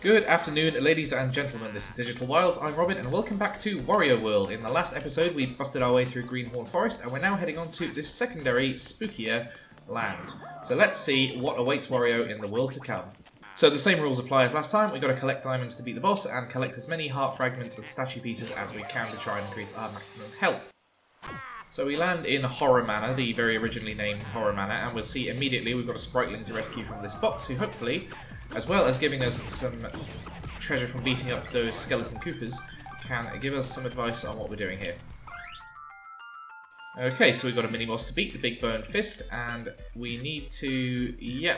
Good afternoon, ladies and gentlemen. This is Digital Wilds. I'm Robin, and welcome back to Wario World. In the last episode, we busted our way through Greenhorn Forest, and we're now heading on to this secondary, spookier land. So let's see what awaits Wario in the world to come. So the same rules apply as last time. We've got to collect diamonds to beat the boss, and collect as many heart fragments and statue pieces as we can to try and increase our maximum health. So we land in Horror Manor, the very originally named Horror Manor, and we'll see immediately we've got a spriteling to rescue from this box, who hopefully, as well as giving us some treasure from beating up those skeleton Koopas, can give us some advice on what we're doing here. Okay, so we've got a mini-boss to beat, the Big Bone Fist, and we need to,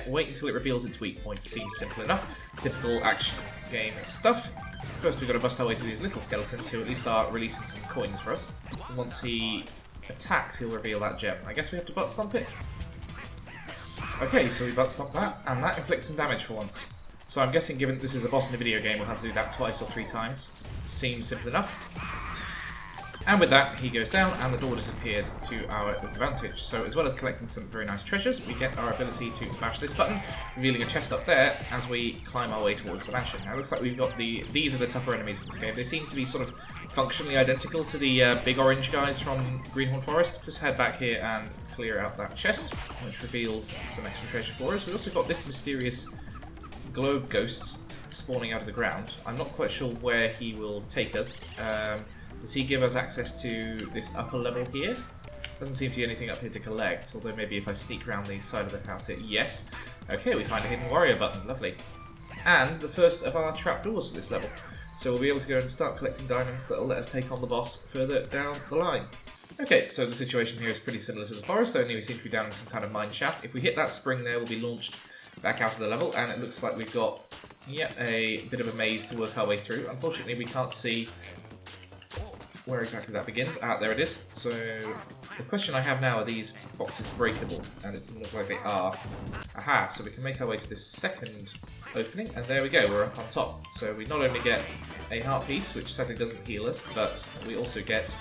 wait until it reveals its weak point. Seems simple enough. Typical action game stuff. First we've got to bust our way through these little skeletons, who at least are releasing some coins for us. And once he attacks, he'll reveal that gem. I guess we have to butt stomp it? Okay, so we butt stomp that, and that inflicts some damage for once. So I'm guessing, given this is a boss in a video game, we'll have to do that twice or 3 times. Seems simple enough. And with that, he goes down, and the door disappears to our advantage. So as well as collecting some very nice treasures, we get our ability to mash this button, revealing a chest up there as we climb our way towards the mansion. Now it looks like we've got these are the tougher enemies for this game. They seem to be sort of functionally identical to the big orange guys from Greenhorn Forest. Just head back here and clear out that chest, which reveals some extra treasure for us. We also got this mysterious globe ghost spawning out of the ground. I'm not quite sure where he will take us. Does he give us access to this upper level here? Doesn't seem to be anything up here to collect, although maybe if I sneak around the side of the house here. Yes. Okay, we find a hidden Wario button. Lovely. And the first of our trapdoors for this level. So we'll be able to go and start collecting diamonds that will let us take on the boss further down the line. Okay, so the situation here is pretty similar to the forest, only we seem to be down in some kind of mine shaft. If we hit that spring there, we'll be launched back out of the level, and it looks like we've got, a bit of a maze to work our way through. Unfortunately, we can't see where exactly that begins. Ah, there it is. So the question I have now, are these boxes breakable? And it doesn't look like they are. Aha, so we can make our way to this second opening, and there we go, we're up on top. So we not only get a heart piece, which sadly doesn't heal us, but we also get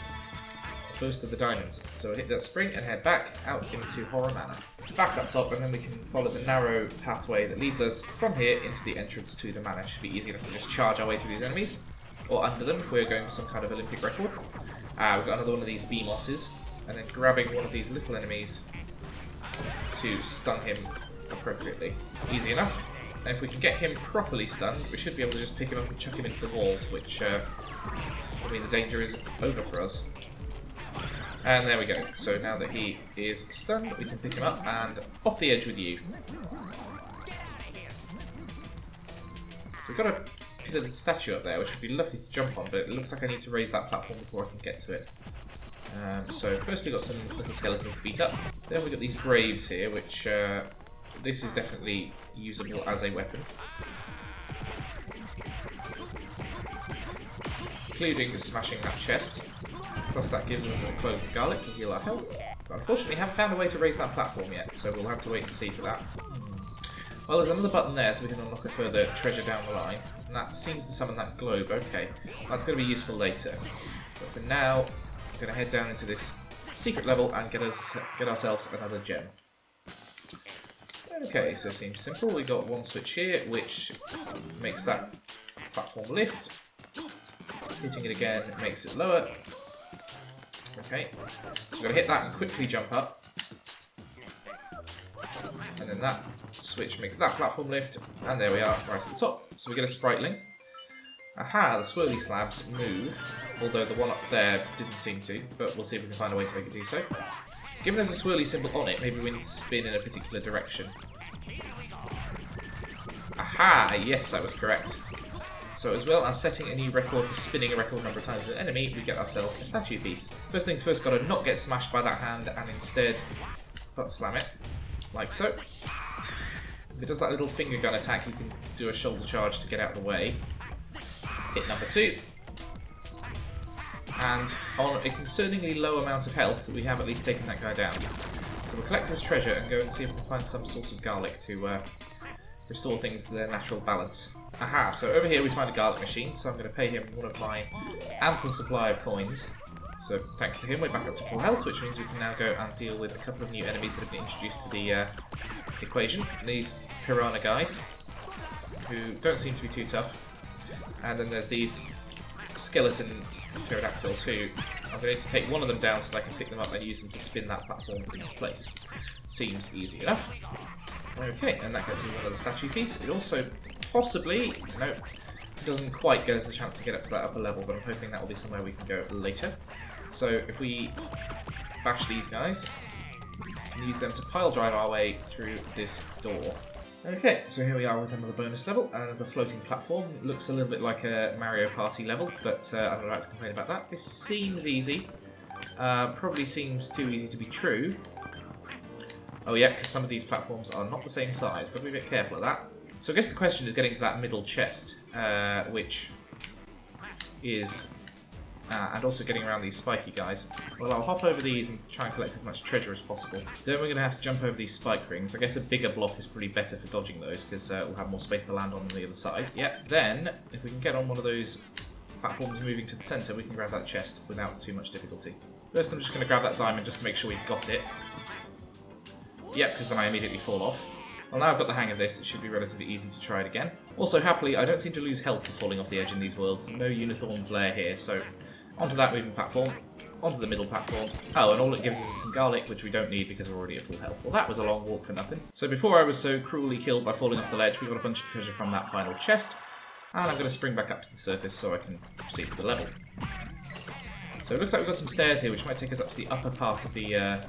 the first of the diamonds. So we'll hit that spring and head back out into Horror Manor. Back up top, and then we can follow the narrow pathway that leads us from here into the entrance to the manor. Should be easy enough to just charge our way through these enemies, or under them if we're going for some kind of Olympic record. We've got another one of these bee mosses, and then grabbing one of these little enemies to stun him appropriately. Easy enough. And if we can get him properly stunned, we should be able to just pick him up and chuck him into the walls, which, I mean, the danger is over for us. And there we go. So now that he is stunned, we can pick him up and off the edge with you. So we've got a bit of the statue up there, which would be lovely to jump on, but it looks like I need to raise that platform before I can get to it. So first we've got some little skeletons to beat up. Then we've got these graves here, which this is definitely usable as a weapon. Including smashing that chest. Plus that gives us a clove of garlic to heal our health. But unfortunately haven't found a way to raise that platform yet, so we'll have to wait and see for that. Well, there's another button there, so we can unlock a further treasure down the line. And that seems to summon that globe. Okay, that's going to be useful later. But for now, I'm going to head down into this secret level and get ourselves another gem. Okay, so it seems simple. We've got one switch here, which makes that platform lift. Hitting it again makes it lower. Okay, so we're going to hit that and quickly jump up. And then that switch makes that platform lift, and there we are, right at the top. So we get a spriteling. Aha, the swirly slabs move, although the one up there didn't seem to, but we'll see if we can find a way to make it do so. Given there's a swirly symbol on it, maybe we need to spin in a particular direction. Aha, yes, that was correct. So as well as setting a new record for spinning a record number of times as an enemy, we get ourselves a statue piece. First things first, gotta not get smashed by that hand and instead butt slam it, like so. If it does that little finger gun attack, you can do a shoulder charge to get out of the way. Hit number 2. And on a concerningly low amount of health, we have at least taken that guy down. So we'll collect his treasure and go and see if we can find some source of garlic to restore things to their natural balance. Aha, so over here we find a garlic machine, so I'm going to pay him one of my ample supply of coins. So thanks to him we're back up to full health, which means we can now go and deal with a couple of new enemies that have been introduced to the equation. These piranha guys. who don't seem to be too tough. And then there's these skeleton pterodactyls who I'm going to need to take one of them down so that I can pick them up and use them to spin that platform into place. Seems easy enough. Okay, and that gets us another statue piece. It also possibly, no, doesn't quite get us the chance to get up to that upper level, but I'm hoping that will be somewhere we can go later. So if we bash these guys and use them to pile drive our way through this door. Okay, so here we are with another bonus level, another floating platform. Looks a little bit like a Mario Party level, but I'm not allowed to complain about that. This seems easy. Probably seems too easy to be true. Oh yeah, because some of these platforms are not the same size. Got to be a bit careful of that. So I guess the question is getting to that middle chest, which is... and also getting around these spiky guys. Well, I'll hop over these and try and collect as much treasure as possible. Then we're going to have to jump over these spike rings. I guess a bigger block is probably better for dodging those, because we'll have more space to land on the other side. Yeah, then, if we can get on one of those platforms moving to the centre, we can grab that chest without too much difficulty. First, I'm just going to grab that diamond just to make sure we've got it. Yep, because then I immediately fall off. Well, now I've got the hang of this, it should be relatively easy to try it again. Also, happily, I don't seem to lose health for falling off the edge in these worlds. No Unicorn's lair here, so onto that moving platform, onto the middle platform. Oh, and all it gives us is some garlic, which we don't need because we're already at full health. Well, that was a long walk for nothing. So before I was so cruelly killed by falling off the ledge, we got a bunch of treasure from that final chest, and I'm going to spring back up to the surface so I can proceed with the level. So it looks like we've got some stairs here, which might take us up to the upper part of the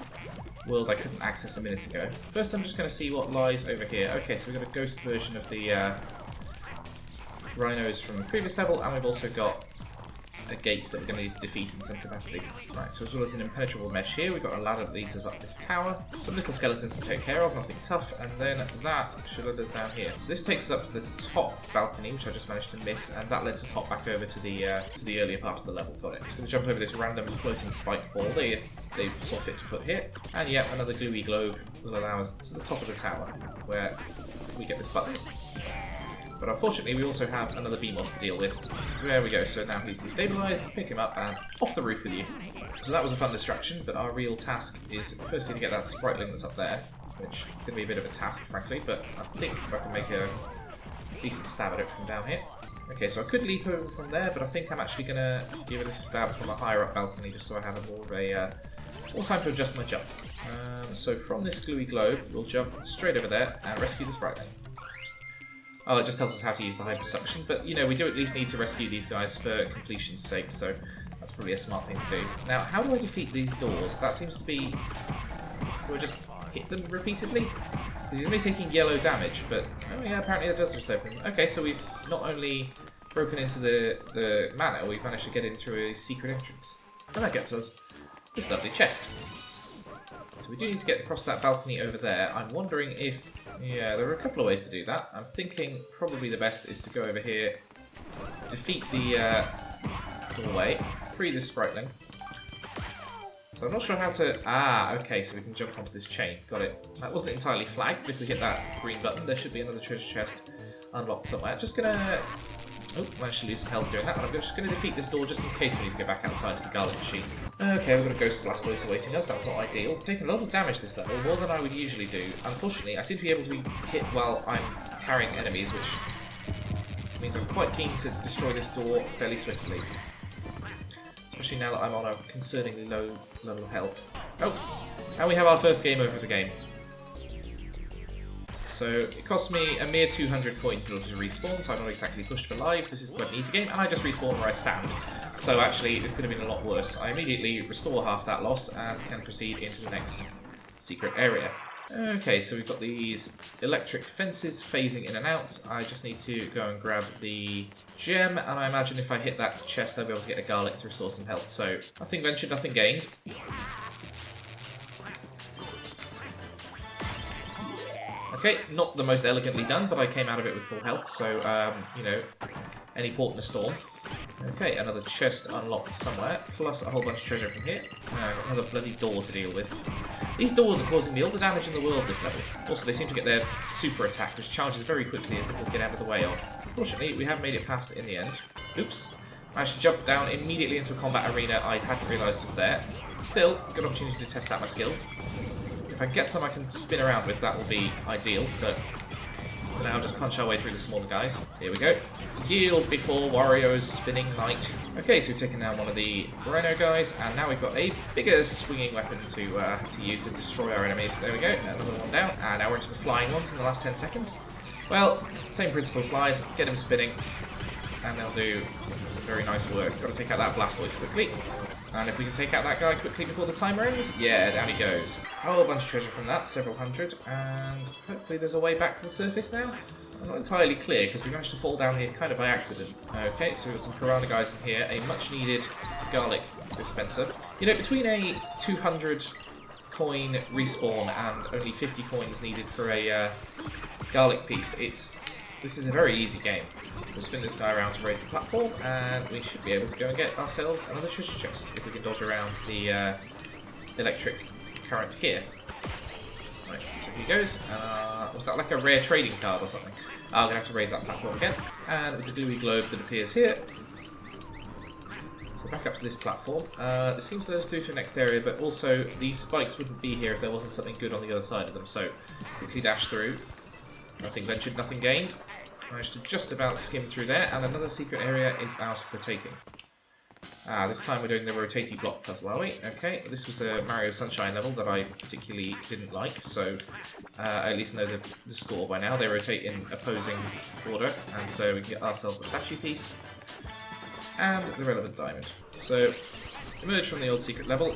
world I couldn't access a minute ago. First, I'm just going to see what lies over here. Okay, so we've got a ghost version of the rhinos from the previous level, and we've also got a gate that we're going to need to defeat in some capacity. Right, so as well as an impenetrable mesh here, we've got a ladder that leads us up this tower, some little skeletons to take care of, nothing tough, and then that should lead us down here. So this takes us up to the top balcony, which I just managed to miss, and that lets us hop back over to the earlier part of the level. Got it. Just going to jump over this random floating spike ball they saw fit to put here, and yet another gluey globe will allow us to the top of the tower, where we get this button. But unfortunately, we also have another BMOS to deal with. There we go, so now he's destabilised, pick him up, and off the roof with you. So that was a fun distraction, but our real task is firstly to get that spriteling that's up there, which is going to be a bit of a task, frankly, but I think I can make a decent stab at it from down here. Okay, so I could leap over from there, but I think I'm actually going to give it a stab from a higher up balcony, just so I have more time to adjust my jump. So from this gluey globe, we'll jump straight over there and rescue the spriteling. Oh, it just tells us how to use the hypersuction, but you know, we do at least need to rescue these guys for completion's sake, so that's probably a smart thing to do. Now, how do I defeat these doors? That seems to be... do I just hit them repeatedly? Because he's only taking yellow damage, but... oh yeah, apparently that does just open. Okay, so we've not only broken into the manor, we've managed to get in through a secret entrance. And that gets us this lovely chest. So we do need to get across that balcony over there. I'm wondering if... yeah, there are a couple of ways to do that. I'm thinking probably the best is to go over here, defeat the doorway, free this spriteling. So I'm not sure how to... ah, okay, so we can jump onto this chain. Got it. That wasn't entirely flagged, but if we hit that green button, there should be another treasure chest unlocked somewhere. Just gonna... oh, managed to lose some health doing that, but I'm just going to defeat this door just in case we need to go back outside to the garlic machine. Okay, we've got a Ghost Blastoise awaiting us, that's not ideal. Taking a lot of damage this level, more than I would usually do. Unfortunately, I seem to be able to be hit while I'm carrying enemies, which means I'm quite keen to destroy this door fairly swiftly. Especially now that I'm on a concerningly low level of health. Oh, and we have our first game over of the game. So it cost me a mere 200 coins in order to respawn, so I'm not exactly pushed for lives. This is quite an easy game, and I just respawn where I stand. So actually, this could have been a lot worse. I immediately restore half that loss and can proceed into the next secret area. Okay, so we've got these electric fences phasing in and out. I just need to go and grab the gem, and I imagine if I hit that chest, I'll be able to get a garlic to restore some health. So nothing ventured, nothing gained. Okay, not the most elegantly done, but I came out of it with full health, so, you know, any port in a storm. Okay, another chest unlocked somewhere, plus a whole bunch of treasure from here. Got another bloody door to deal with. These doors are causing me all the damage in the world this level. Also, they seem to get their super attack, which charges very quickly and is difficult to get out of the way of. Fortunately, we have made it past in the end. Oops. I managed to jump down immediately into a combat arena I hadn't realised was there. Still, good opportunity to test out my skills. If I get some I can spin around with, that will be ideal, but For now, just punch our way through the smaller guys. Here we go. Yield before Wario's spinning knight. Okay, so we've taken down one of the Rhino guys, and now we've got a bigger swinging weapon to use to destroy our enemies. There we go, another one down, and now we're into the flying ones in the last 10 seconds. Well, same principle applies. Get them spinning, and they'll do some very nice work. Got to take out that Blastoise quickly. And if we can take out that guy quickly before the timer ends, yeah, down he goes. A whole bunch of treasure from that, several hundred, and hopefully there's a way back to the surface now. I'm not entirely clear, because we managed to fall down here kind of by accident. Okay, so we've got some piranha guys in here, a much needed garlic dispenser. You know, between a 200 coin respawn and only 50 coins needed for a garlic piece, this is a very easy game. So spin this guy around to raise the platform, and we should be able to go and get ourselves another treasure chest if we can dodge around the electric current here. Right, so here goes. Was that like a rare trading card or something? I'm going to have to raise that platform again. And with the gluey globe that appears here. So back up to this platform. This seems to let us through to the next area, but also these spikes wouldn't be here if there wasn't something good on the other side of them. So quickly dash through. Nothing ventured, nothing gained. Managed to just about skim through there, and another secret area is ours for the taking. This time we're doing the rotating block puzzle, are we? Okay, this was a Mario Sunshine level that I particularly didn't like, so I at least know the score by now. They rotate in opposing order, and so we can get ourselves a statue piece and the relevant diamond. So, emerge from the old secret level,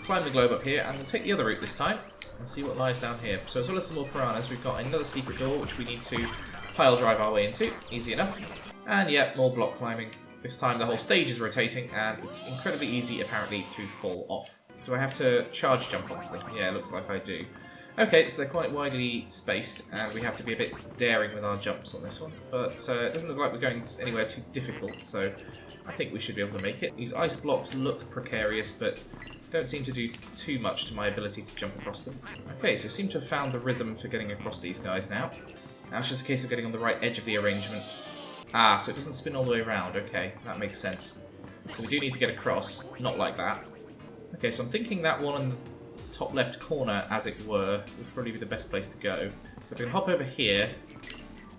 climb the globe up here, and we'll take the other route this time and see what lies down here. So as well as some more piranhas, we've got another secret door which we need to pile drive our way into. Easy enough. And yeah, more block climbing. This time the whole stage is rotating, and it's incredibly easy, apparently, to fall off. Do I have to charge jump onto them? Yeah, it looks like I do. Okay, so they're quite widely spaced, and we have to be a bit daring with our jumps on this one. But it doesn't look like we're going anywhere too difficult, so I think we should be able to make it. These ice blocks look precarious, but don't seem to do too much to my ability to jump across them. Okay, so we seem to have found the rhythm for getting across these guys now. Now it's just a case of getting on the right edge of the arrangement. So it doesn't spin all the way around. Okay, that makes sense. So we do need to get across, not like that. Okay, so I'm thinking that one on the top left corner, as it were, would probably be the best place to go. So if we can hop over here,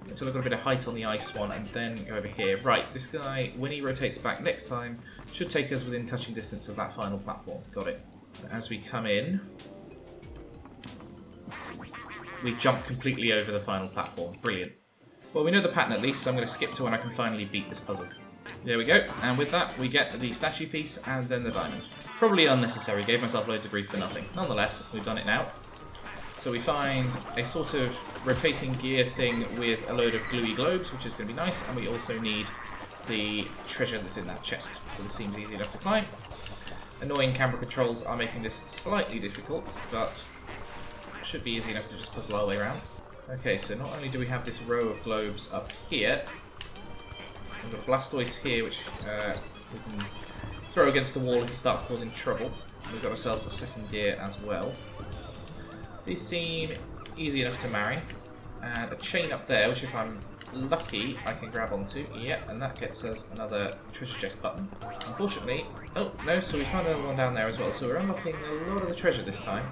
until I've got a bit of height on the ice one, and then go over here. Right, this guy, when he rotates back next time, should take us within touching distance of that final platform. Got it. As we come in, we jump completely over the final platform. Brilliant. Well, we know the pattern at least, so I'm going to skip to when I can finally beat this puzzle. There we go, and with that we get the statue piece and then the diamond. Probably unnecessary, gave myself loads of grief for nothing. Nonetheless, we've done it now. So we find a sort of rotating gear thing with a load of gluey globes, which is going to be nice, and we also need the treasure that's in that chest. So this seems easy enough to climb. Annoying camera controls are making this slightly difficult, but should be easy enough to just puzzle our way around. Okay, so not only do we have this row of globes up here, we've got a Blastoise here, which we can throw against the wall if he starts causing trouble. We've got ourselves a second gear as well. These seem easy enough to marry. And a chain up there, which if I'm lucky, I can grab onto. Yep, and that gets us another treasure chest button. Unfortunately, oh no, so we found another one down there as well. So we're unlocking a lot of the treasure this time.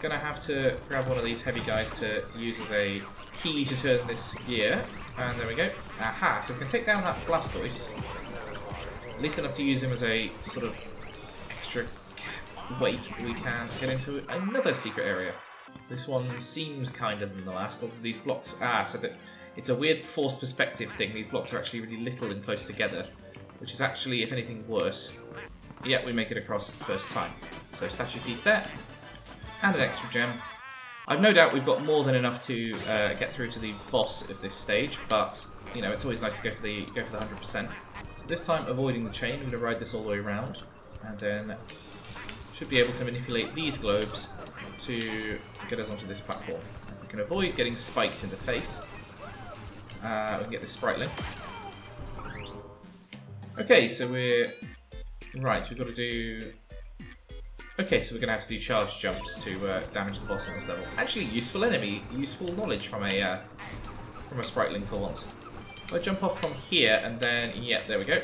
Gonna have to grab one of these heavy guys to use as a key to turn this gear. And there we go. Aha, so we can take down that Blastoise. At least enough to use him as a sort of extra weight. We can get into another secret area. This one seems kinder than the last. All of these blocks, so that it's a weird forced perspective thing. These blocks are actually really little and close together, which is actually, if anything, worse. Yeah, we make it across first time. So statue piece there, and an extra gem. I've no doubt we've got more than enough to get through to the boss of this stage, but you know, it's always nice to go for the 100%. So this time, avoiding the chain, I'm going to ride this all the way around, and then should be able to manipulate these globes to get us onto this platform. If we can avoid getting spiked in the face, we can get this spriteling. Okay, so we're right. So we've got to do. Okay, so we're going to have to do charge jumps to damage the boss on this level. Actually, useful enemy, useful knowledge from a spriteling for once. If I jump off from here and then, yeah, there we go. We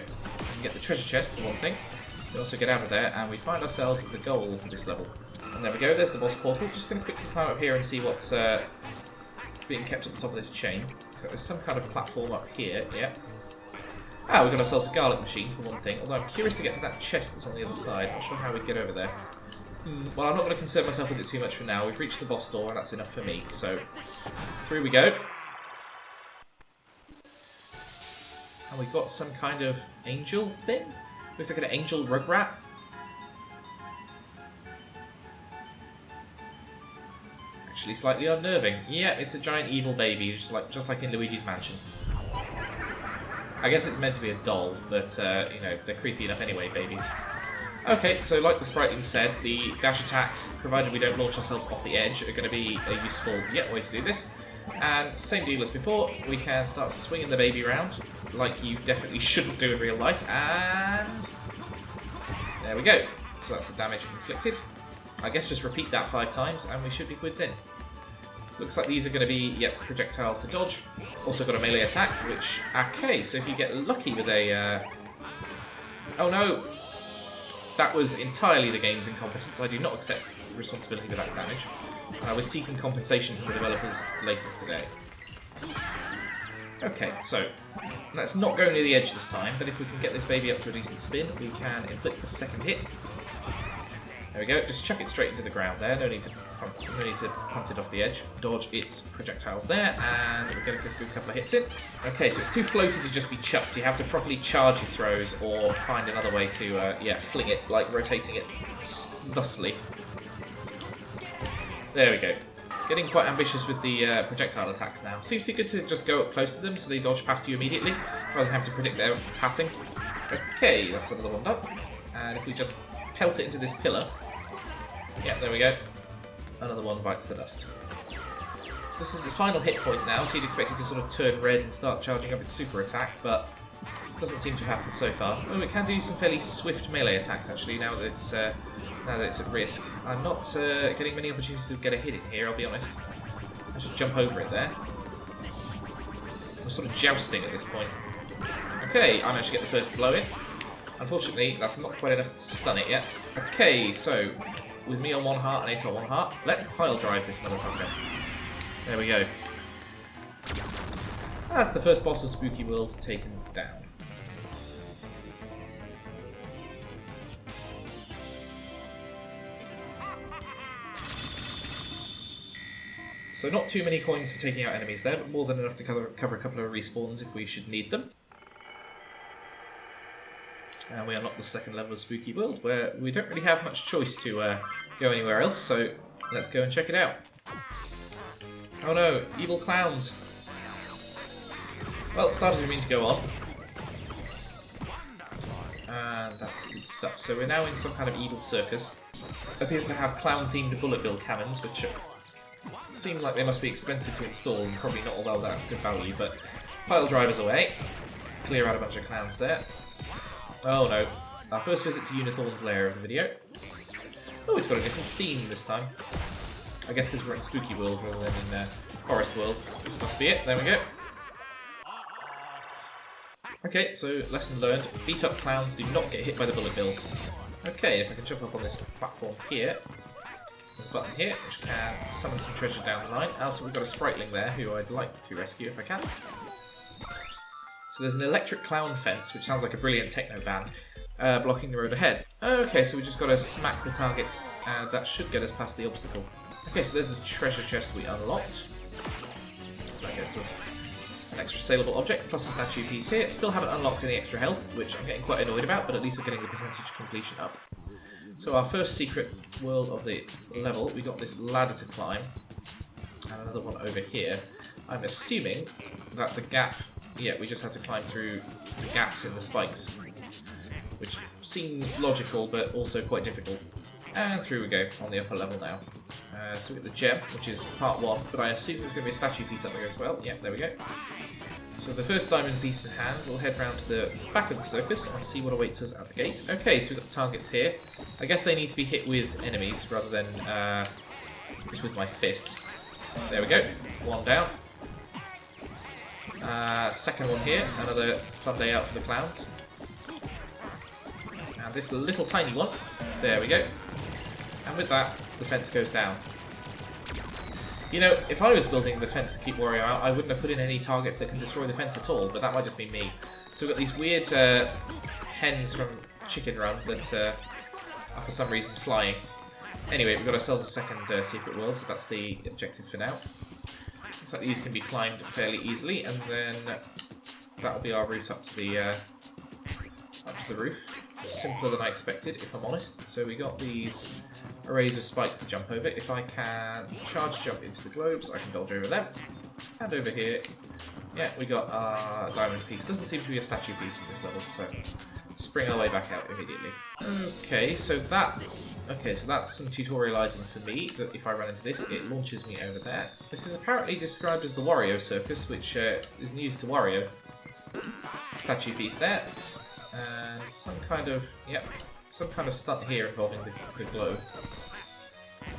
can get the treasure chest for one thing. We can also get out of there, and we find ourselves at the goal for this level. And there we go, there's the boss portal. Just going to quickly climb up here and see what's being kept at the top of this chain. So there's some kind of platform up here, yeah. Ah, we've got ourselves a garlic machine, for one thing. Although I'm curious to get to that chest that's on the other side. Not sure how we'd get over there. Well, I'm not going to concern myself with it too much for now. We've reached the boss door, and that's enough for me. So, through we go. And we've got some kind of angel thing? Looks like an angel rugrat. Actually slightly unnerving. Yeah, it's a giant evil baby, just like in Luigi's Mansion. I guess it's meant to be a doll, but, you know, they're creepy enough anyway, babies. Okay, so like the spriteling said, the dash attacks, provided we don't launch ourselves off the edge, are going to be a useful way to do this. And same deal as before, we can start swinging the baby around, like you definitely shouldn't do in real life, and there we go. So that's the damage inflicted. I guess just repeat that 5 times, and we should be quids in. Looks like these are going to be, projectiles to dodge. Also got a melee attack, which... Okay, so if you get lucky with a... Oh no! That was entirely the game's incompetence. I do not accept responsibility for that damage. I was seeking compensation from the developers later today. Okay, so... Let's not go near the edge this time, but if we can get this baby up to a decent spin, we can inflict a second hit. There we go, just chuck it straight into the ground there, no need to punt it off the edge. Dodge its projectiles there, and we're getting a good couple of hits in. Okay, so it's too floaty to just be chucked. You have to properly charge your throws, or find another way to, fling it, like rotating it thusly. There we go. Getting quite ambitious with the projectile attacks now. Seems to be good to just go up close to them so they dodge past you immediately, rather than have to predict their pathing. Okay, that's another one done. And if we just pelt it into this pillar... Yeah, there we go. Another one bites the dust. So this is the final hit point now, so you'd expect it to sort of turn red and start charging up its super attack, but doesn't seem to have happened so far. Oh, it can do some fairly swift melee attacks actually, now that it's at risk. I'm not getting many opportunities to get a hit in here, I'll be honest. I should jump over it there. We're sort of jousting at this point. Okay, I managed to get the first blow in. Unfortunately, that's not quite enough to stun it yet. Okay, so with me on one heart and it on one heart, let's pile drive this motherfucker. There we go. That's the first boss of Spooky World taken down. So not too many coins for taking out enemies there, but more than enough to cover a couple of respawns if we should need them. And we unlock the second level of Spooky World, where we don't really have much choice to go anywhere else, so let's go and check it out. Oh no, evil clowns! Well, it started with me to go on. And that's good stuff. So we're now in some kind of evil circus. Appears to have clown-themed bullet bill cannons, which seem like they must be expensive to install and probably not all that good value, but pile drivers away. Clear out a bunch of clowns there. Oh no, our first visit to Unithorn's lair of the video. Oh, it's got a different theme this time. I guess because we're in Spooky World rather than in Forest World. This must be it, there we go. Okay, so lesson learned. Beat up clowns, do not get hit by the bullet bills. Okay, if I can jump up on this platform here. There's a button here, which can summon some treasure down the line. Also, we've got a spriteling there, who I'd like to rescue if I can. So there's an electric clown fence, which sounds like a brilliant techno band, blocking the road ahead. Okay, so we just got to smack the targets, and that should get us past the obstacle. Okay, so there's the treasure chest we unlocked. So that gets us an extra saleable object, plus a statue piece here. Still haven't unlocked any extra health, which I'm getting quite annoyed about, but at least we're getting the percentage completion up. So our first secret world of the level, we got this ladder to climb, and another one over here. I'm assuming that the gap, we just have to climb through the gaps in the spikes, which seems logical, but also quite difficult. And through we go on the upper level now. So we get the gem, which is part 1, but I assume there's going to be a statue piece up there as well. There we go. So the first diamond piece in hand, we'll head round to the back of the circus and see what awaits us at the gate. Okay, so we've got the targets here. I guess they need to be hit with enemies rather than just with my fists. There we go, one down. Second one here, another fun day out for the clowns. And this little tiny one, there we go. And with that, the fence goes down. You know, if I was building the fence to keep Wario out, I wouldn't have put in any targets that can destroy the fence at all, but that might just be me. So we've got these weird hens from Chicken Run that are for some reason flying. Anyway, we've got ourselves a second secret world, so that's the objective for now. Looks like these can be climbed fairly easily, and then that'll be our route up to the roof. Simpler than I expected, if I'm honest. So we got these arrays of spikes to jump over. If I can charge jump into the globes, I can dodge over them. And over here, yeah, we got our diamond piece. Doesn't seem to be a statue piece in this level, so spring our way back out immediately. Okay, so that's some tutorializing for me, that if I run into this, it launches me over there. This is apparently described as the Wario circus, which is news to Wario. Statue piece there. And some kind of stunt here involving the globe.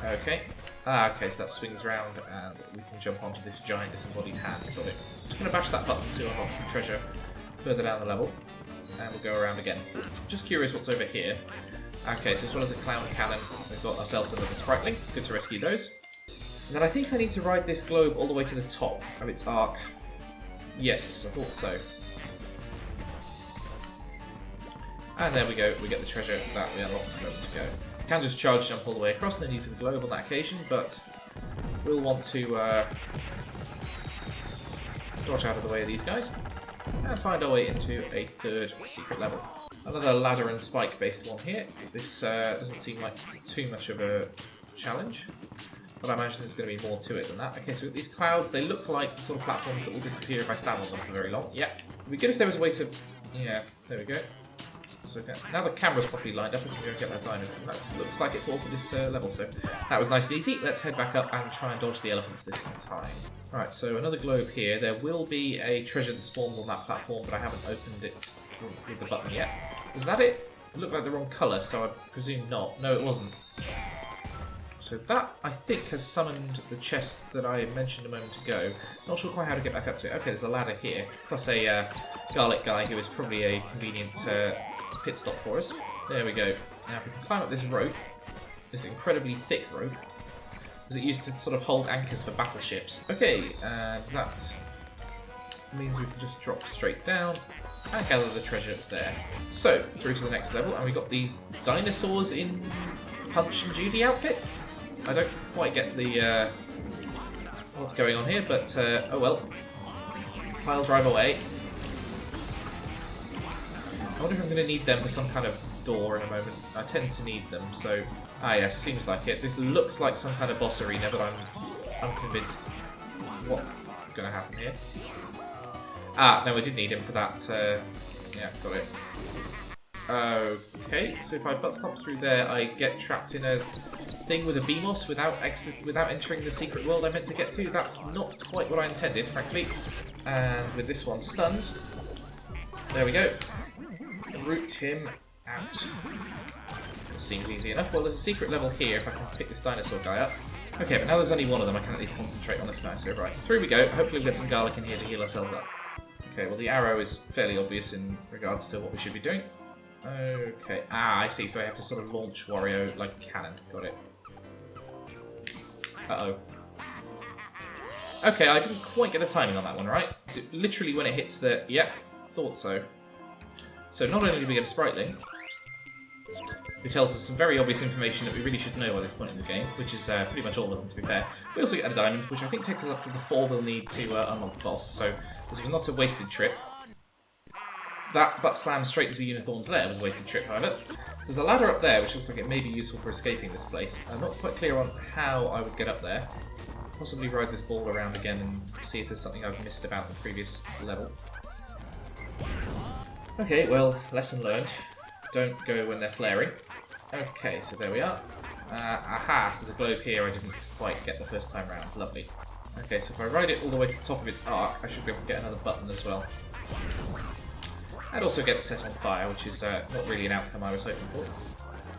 Okay. Okay, so that swings round and we can jump onto this giant disembodied hand. Got it. Just going to bash that button to unlock some treasure further down the level. And we'll go around again. Just curious what's over here. Okay, so as well as a clown cannon, we've got ourselves another spriteling. Good to rescue those. And then I think I need to ride this globe all the way to the top of its arc. Yes, I thought so. And there we go, we get the treasure that we unlocked a moment ago. Can just charge jump all the way across, no need for the globe on that occasion, but we'll want to dodge out of the way of these guys and find our way into a third secret level. Another ladder and spike based one here. This doesn't seem like too much of a challenge, but I imagine there's going to be more to it than that. Okay, so these clouds, they look like the sort of platforms that will disappear if I stand on them for very long. Yeah, it'd be good if there was a way to... Yeah, there we go. So now the camera's properly lined up, I can go and get that diamond. That looks like it's all for this level, so that was nice and easy. Let's head back up and try and dodge the elephants this time. Alright, so another globe here. There will be a treasure that spawns on that platform, but I haven't opened it with the button yet. Is that it? It looked like the wrong colour, so I presume not. No, it wasn't. So that, I think, has summoned the chest that I mentioned a moment ago. Not sure quite how to get back up to it. Okay, there's a ladder here, plus a garlic guy who is probably a convenient pit stop for us. There we go. Now if we can climb up this rope, this incredibly thick rope, because it used to sort of hold anchors for battleships. Okay, and that means we can just drop straight down and gather the treasure there. So, through to the next level, and we got these dinosaurs in Punch and Judy outfits. I don't quite get the what's going on here, but oh well. Pile drive away. I wonder if I'm going to need them for some kind of door in a moment. I tend to need them, so... Ah yes, seems like it. This looks like some kind of boss arena, but I'm unconvinced what's going to happen here. Ah, no, I did need him for that. Yeah, got it. Okay, so if I butt stomp through there, I get trapped in a thing with a BMOS without entering the secret world I meant to get to. That's not quite what I intended, frankly. And with this one stunned, there we go. Root him out. Seems easy enough. Well, there's a secret level here if I can pick this dinosaur guy up. Okay, but now there's only one of them, I can at least concentrate on this guy. So right, through we go. Hopefully we'll get some garlic in here to heal ourselves up. Okay, well the arrow is fairly obvious in regards to what we should be doing. Okay, I see. So I have to sort of launch Wario like a cannon. Got it. Uh-oh. Okay, I didn't quite get the timing on that one, right? So literally when it hits the... Yep, thought so. So not only do we get a spriteling, who tells us some very obvious information that we really should know by this point in the game, which is pretty much all of them, to be fair. We also get a diamond, which I think takes us up to the 4 we'll need to unlock the boss, so this was not a wasted trip. That butt slam straight into Unicorn's lair was a wasted trip, however. There's a ladder up there, which looks like it may be useful for escaping this place. I'm not quite clear on how I would get up there. Possibly ride this ball around again and see if there's something I've missed about the previous level. Okay, well, lesson learned. Don't go when they're flaring. Okay, so there we are. Aha, so there's a globe here I didn't quite get the first time round. Lovely. Okay, so if I ride it all the way to the top of its arc, I should be able to get another button as well. And also get it set on fire, which is not really an outcome I was hoping for.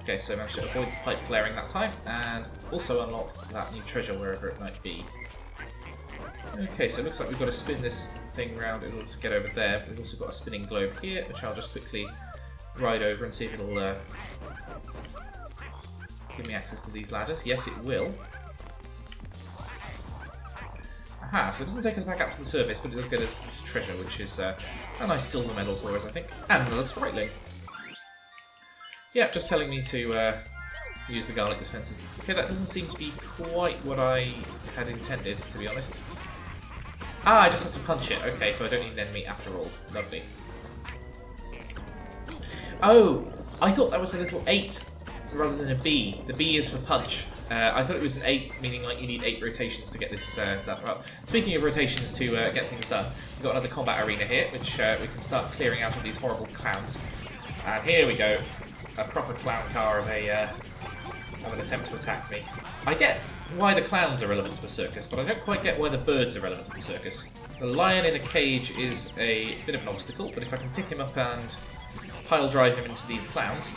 Okay, so I managed to avoid the pipe flaring that time, and also unlock that new treasure wherever it might be. Okay, so it looks like we've got to spin this thing round in order to get over there. We've also got a spinning globe here, which I'll just quickly ride over and see if it'll give me access to these ladders. Yes, it will. Aha, so it doesn't take us back up to the surface, but it does get us this treasure, which is a nice silver medal for us, I think. And another spriteling. Yep, just telling me to use the garlic dispensers. Okay, that doesn't seem to be quite what I had intended, to be honest. Ah, I just have to punch it. Okay, so I don't need an enemy after all. Lovely. Oh, I thought that was a little 8 rather than a B. The B is for punch. I thought it was an 8, meaning like you need 8 rotations to get this done. Well, speaking of rotations to get things done, we've got another combat arena here, which we can start clearing out of these horrible clowns. And here we go. A proper clown car of an attempt to attack me. I get why the clowns are relevant to a circus, but I don't quite get why the birds are relevant to the circus. The lion in a cage is a bit of an obstacle, but if I can pick him up and pile drive him into these clowns,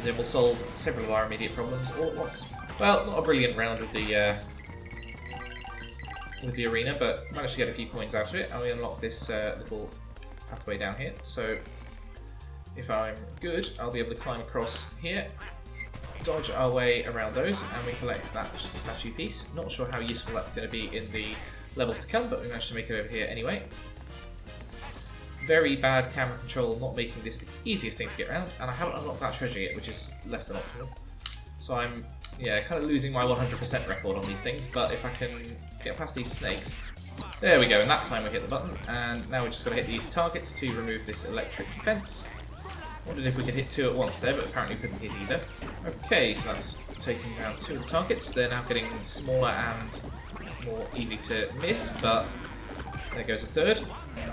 then we'll solve several of our immediate problems all at once. Well, not a brilliant round with the arena, but managed to get a few coins out of it, and we unlock this little pathway down here. So if I'm good, I'll be able to climb across here, dodge our way around those, and we collect that statue piece. Not sure how useful that's going to be in the levels to come, but we managed to make it over here anyway. Very bad camera control, not making this the easiest thing to get around, and I haven't unlocked that treasure yet, which is less than optimal. So I'm, kind of losing my 100% record on these things, but if I can get past these snakes... There we go, and that time we hit the button, and now we've just got to hit these targets to remove this electric fence. Wondered if we could hit 2 at once there, but apparently we couldn't hit either. Okay, so that's taking down 2 of the targets. They're now getting smaller and more easy to miss, but there goes a 3rd.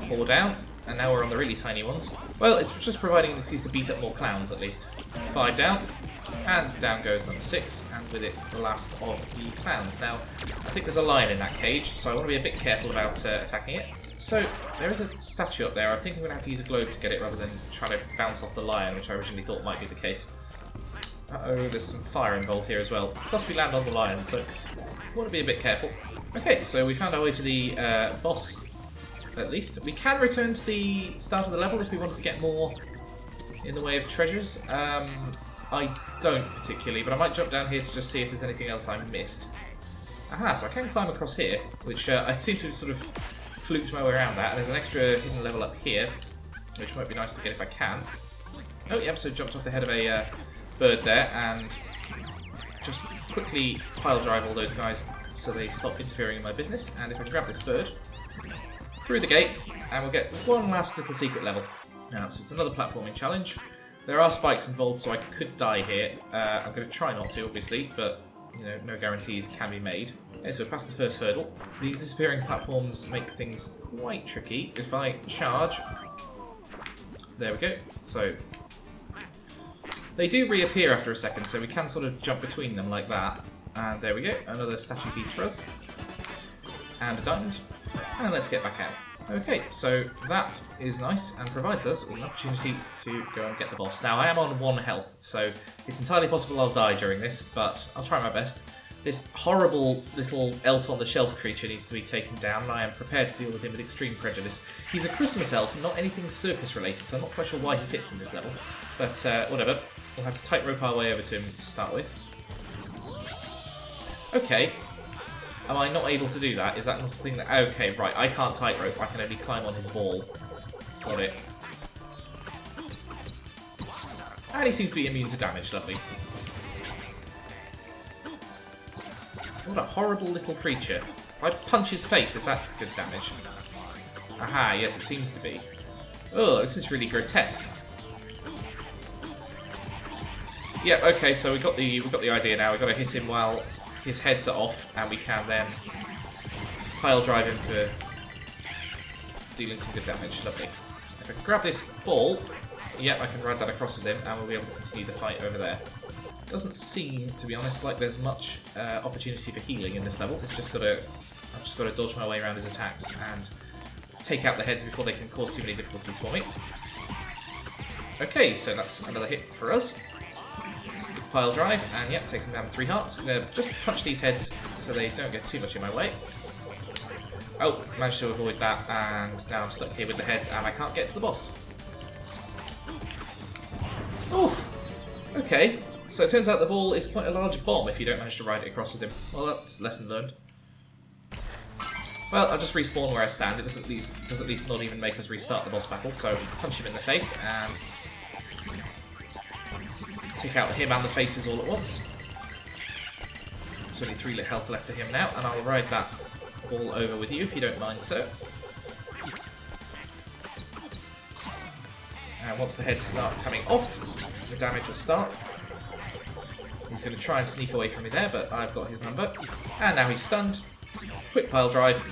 4 down, and now we're on the really tiny ones. Well, it's just providing an excuse to beat up more clowns, at least. 5 down, and down goes number 6, and with it, the last of the clowns. Now, I think there's a lion in that cage, so I want to be a bit careful about attacking it. So, there is a statue up there. I think I'm going to have to use a globe to get it rather than trying to bounce off the lion, which I originally thought might be the case. Uh-oh, there's some fire involved here as well. Plus we land on the lion, so I want to be a bit careful. Okay, so we found our way to the boss, at least. We can return to the start of the level if we wanted to get more in the way of treasures. I don't particularly, but I might jump down here to just see if there's anything else I missed. Aha, so I can climb across here, which I seem to have sort of fluked my way around that. And there's an extra hidden level up here, which might be nice to get if I can. Oh, yep, so jumped off the head of a bird there, and just quickly pile drive all those guys so they stop interfering in my business. And if I can grab this bird, through the gate, and we'll get one last little secret level. Now, so it's another platforming challenge. There are spikes involved, so I could die here. I'm going to try not to, obviously, but no guarantees can be made. Okay, so past the first hurdle. These disappearing platforms make things quite tricky. If I charge, there we go. So they do reappear after a second, so we can sort of jump between them like that. And there we go, another statue piece for us. And a diamond. And let's get back out. Okay, so that is nice and provides us with an opportunity to go and get the boss. Now, I am on 1 health, so it's entirely possible I'll die during this, but I'll try my best. This horrible little elf on the shelf creature needs to be taken down, and I am prepared to deal with him with extreme prejudice. He's a Christmas elf, not anything circus related, so I'm not quite sure why he fits in this level. But whatever, we'll have to tightrope our way over to him to start with. Okay. Am I not able to do that? Is that not the thing that... Okay, right, I can't tightrope, I can only climb on his ball. Got it. And he seems to be immune to damage, lovely. What a horrible little creature. If I punch his face, is that good damage? Aha, yes, it seems to be. Oh, this is really grotesque. Yep, okay, so we've got the idea now. We've got to hit him while his heads are off, and we can then pile drive him for dealing some good damage. Lovely. If I can grab this ball, yep, I can ride that across with him, and we'll be able to continue the fight over there. Doesn't seem, to be honest, like there's much opportunity for healing in this level. I've just got to dodge my way around his attacks and take out the heads before they can cause too many difficulties for me. Okay, so that's another hit for us. Pile drive, and yep, takes him down to 3 hearts. I'm going to just punch these heads so they don't get too much in my way. Oh, managed to avoid that, and now I'm stuck here with the heads, and I can't get to the boss. Oh, okay. So it turns out the ball is quite a large bomb if you don't manage to ride it across with him. Well, that's lesson learned. Well, I'll just respawn where I stand. It does at least not even make us restart the boss battle, so punch him in the face and take out him and the faces all at once. There's only 3 health left for him now, and I'll ride that ball over with you if you don't mind, sir. And once the heads start coming off, the damage will start. He's going to try and sneak away from me there, but I've got his number. And now he's stunned. Quick pile drive.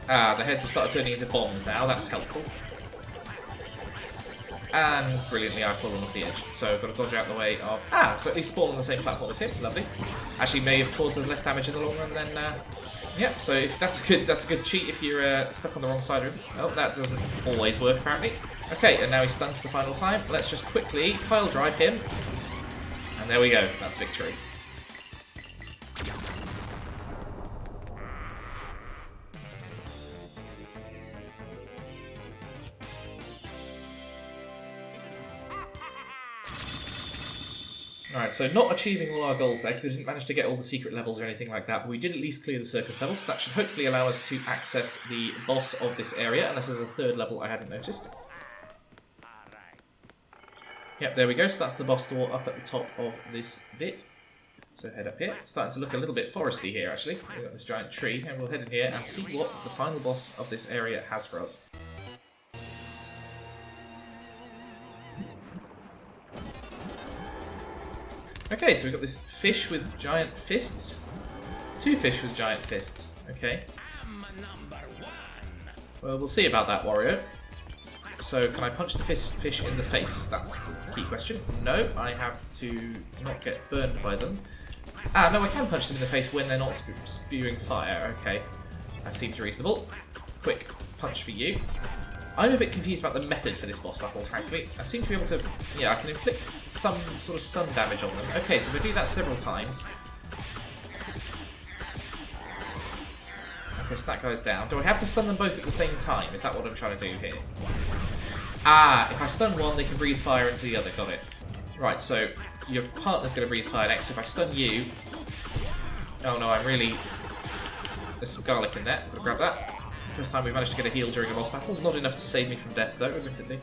Ah, the heads have started turning into bombs now, that's helpful. And brilliantly, I've fallen off the edge. So I've got to dodge out the way of... Ah, so at least spawn on the same platform as him. Lovely. Actually, may have caused us less damage in the long run than... yeah, so if that's a good cheat if you're stuck on the wrong side of him. Oh, that doesn't always work, apparently. Okay, and now he's stunned for the final time. Let's just quickly pile drive him. And there we go. That's victory. Alright, so not achieving all our goals there, because we didn't manage to get all the secret levels or anything like that, but we did at least clear the circus levels, so that should hopefully allow us to access the boss of this area, unless there's a 3rd level I hadn't noticed. Yep, there we go, so that's the boss door up at the top of this bit. So head up here. It's starting to look a little bit foresty here, actually. We've got this giant tree, and we'll head in here and see what the final boss of this area has for us. Okay, so we've got this fish with giant fists. 2 fish with giant fists. Okay. Well, we'll see about that, Wario. So, can I punch the fish in the face? That's the key question. No, I have to not get burned by them. Ah, no, I can punch them in the face when they're not spewing fire. Okay, that seems reasonable. Quick punch for you. I'm a bit confused about the method for this boss battle, frankly. I seem to be able to... Yeah, I can inflict some sort of stun damage on them. Okay, so if I do that several times... Okay, so that guy's down. Do I have to stun them both at the same time? Is that what I'm trying to do here? Ah, if I stun one, they can breathe fire into the other. Got it. Right, so your partner's going to breathe fire next. So if I stun you... Oh no, I'm really... There's some garlic in there. I'll grab that. First time we managed to get a heal during a boss battle. Not enough to save me from death, though, admittedly.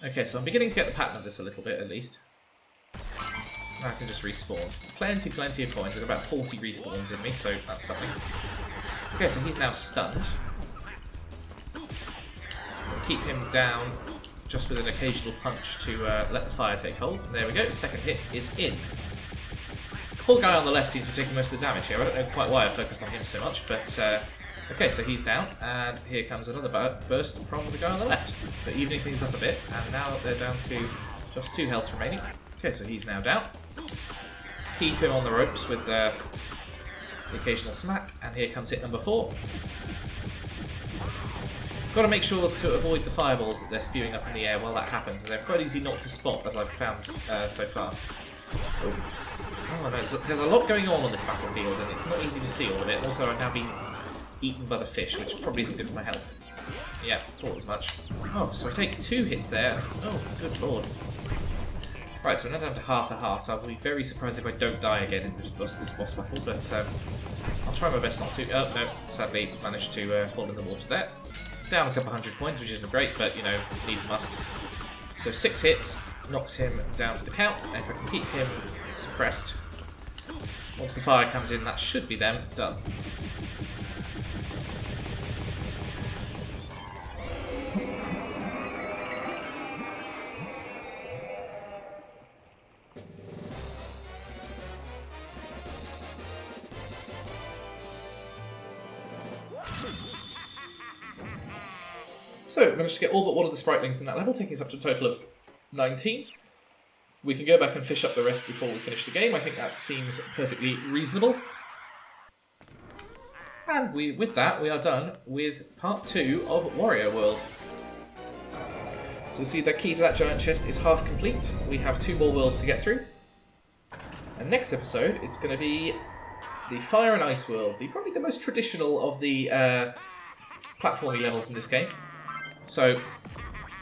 Okay, so I'm beginning to get the pattern of this a little bit, at least. Now I can just respawn. Plenty of coins. I've got about 40 respawns in me, so that's something. Okay, so he's now stunned. We'll keep him down just with an occasional punch to let the fire take hold. There we go. Second hit is in. The poor guy on the left seems to be taking most of the damage here. I don't know quite why I focused on him so much, but... Okay, so he's down, and here comes another burst from the guy on the left. So evening things up a bit, and now they're down to just 2 health remaining. Okay, so he's now down. Keep him on the ropes with the occasional smack, and here comes hit number 4. Got to make sure to avoid the fireballs that they're spewing up in the air while that happens, as they're quite easy not to spot, as I've found so far. Oh no, there's a lot going on this battlefield, and it's not easy to see all of it. Also, I've now been eaten by the fish, which probably isn't good for my health. Yeah, thought as much. Oh, so I take 2 hits there. Oh, good lord. Right, so now down to half a heart. I'll be very surprised if I don't die again in this boss battle, but I'll try my best not to. Oh, no, sadly managed to fall in the water there. Down a couple 100 coins, which isn't great, but, you know, needs must. So 6 hits, knocks him down for the count, and if I can keep him suppressed, once the fire comes in, that should be them done. So, we managed to get all but one of the spritlings in that level, taking us up to a total of 19. We can go back and fish up the rest before we finish the game. I think that seems perfectly reasonable. And with that, we are done with part 2 of Wario World. So you see the key to that giant chest is half complete. We have 2 more worlds to get through. And next episode, it's going to be the Fire and Ice world, probably the most traditional of the platformy levels in this game. So,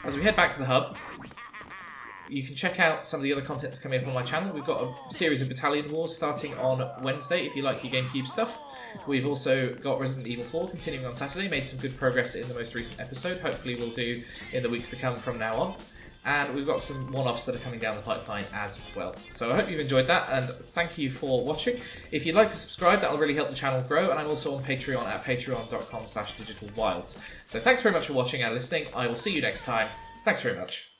as we head back to the hub, you can check out some of the other content that's coming up on my channel. We've got a series of Battalion Wars starting on Wednesday, if you like your GameCube stuff. We've also got Resident Evil 4 continuing on Saturday. Made some good progress in the most recent episode. Hopefully we'll do in the weeks to come from now on. And we've got some one-offs that are coming down the pipeline as well. So I hope you've enjoyed that, and thank you for watching. If you'd like to subscribe, that'll really help the channel grow, and I'm also on Patreon at patreon.com/digitalwilds. So thanks very much for watching and listening. I will see you next time. Thanks very much.